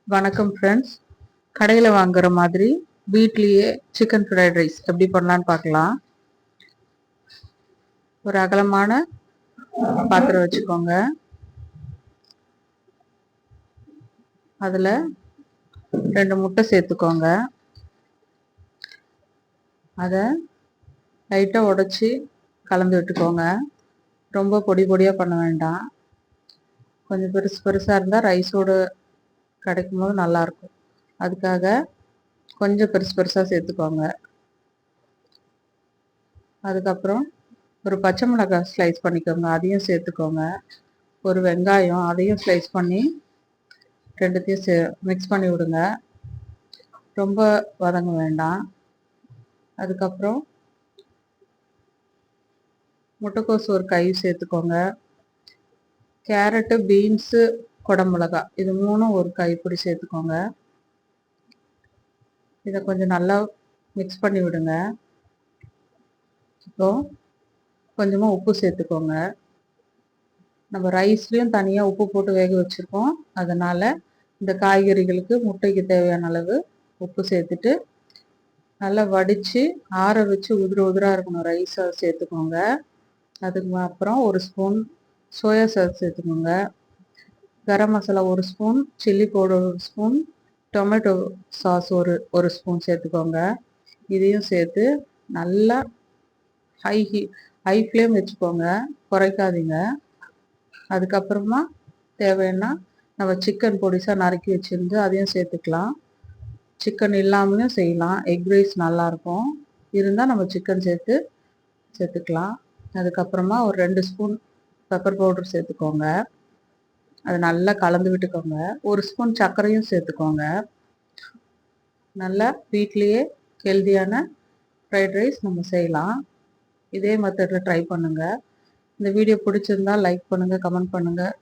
வணக்கம் ஃப்ரெண்ட்ஸ். கடையில் வாங்குற மாதிரி வீட்லேயே சிக்கன் ஃப்ரைட் ரைஸ் எப்படி பண்ணலான்னு பார்க்கலாம். ஒரு அகலமான பாத்திரம் வச்சுக்கோங்க. அதில் 2 முட்டை சேர்த்துக்கோங்க. அதை லைட்டாக உடைச்சி கலந்து விட்டுக்கோங்க. ரொம்ப பொடி பொடியாக பண்ண வேண்டாம். கொஞ்சம் பெருசாக இருந்தால் ரைஸோடு கிடைக்கும் போது நல்லாயிருக்கும். அதுக்காக கொஞ்சம் பெருசாக சேர்த்துக்கோங்க. அதுக்கப்புறம் ஒரு பச்சை மிளகாய் ஸ்லைஸ் பண்ணிக்கோங்க, அதையும் சேர்த்துக்கோங்க. ஒரு வெங்காயம், அதையும் ஸ்லைஸ் பண்ணி ரெண்டுத்தையும் மிக்ஸ் பண்ணி விடுங்க. ரொம்ப வதங்க வேண்டாம். அதுக்கப்புறம் முட்டைக்கோசு ஒரு கை சேர்த்துக்கோங்க. கேரட்டு, பீன்ஸு, குடமிளகாய் இது 3 ஒரு கைப்பிடி சேர்த்துக்கோங்க. இதை கொஞ்சம் நல்லா மிக்ஸ் பண்ணி விடுங்க. இப்போ கொஞ்சமாக உப்பு சேர்த்துக்கோங்க. நம்ம ரைஸ்லேயும் தனியாக உப்பு போட்டு வேக வச்சுருக்கோம். அதனால் இந்த காய்கறிகளுக்கு முட்டைக்கு தேவையான அளவு உப்பு சேர்த்துட்டு நல்லா வடித்து ஆற வச்சு உதிராக இருக்கணும் ரைஸை சேர்த்துக்கோங்க. அதுக்கு அப்புறம் ஒரு ஸ்பூன் சோயா சாஸ் சேர்த்துக்கோங்க. Garam masala 1 spoon, chilli powder 1 spoon, tomato sauce ஒரு ஸ்பூன் சேர்த்துக்கோங்க. இதையும் சேர்த்து நல்லா ஹை ஃப்ளேம் வச்சுக்கோங்க, குறைக்காதீங்க. அதுக்கப்புறமா தேவைன்னா நம்ம சிக்கன் பொடிசாக நறுக்கி வச்சுருந்து அதையும் சேர்த்துக்கலாம். சிக்கன் இல்லாமலும் செய்யலாம். எக் ரைஸ் நல்லாயிருக்கும். இருந்தால் நம்ம சிக்கன் சேர்த்துக்கலாம். அதுக்கப்புறமா ஒரு 2 ஸ்பூன் பெப்பர் பவுடர் சேர்த்துக்கோங்க. அதை நல்லா கலந்து விட்டுக்கோங்க. 1 ஸ்பூன் சர்க்கரையும் சேர்த்துக்கோங்க. நல்லா வீட்லேயே ஹெல்தியான ஃப்ரைட் ரைஸ் நம்ம செய்யலாம். இதே மெத்தடில் ட்ரை பண்ணுங்கள். இந்த வீடியோ பிடிச்சிருந்தால் லைக் பண்ணுங்கள், கமெண்ட் பண்ணுங்கள்,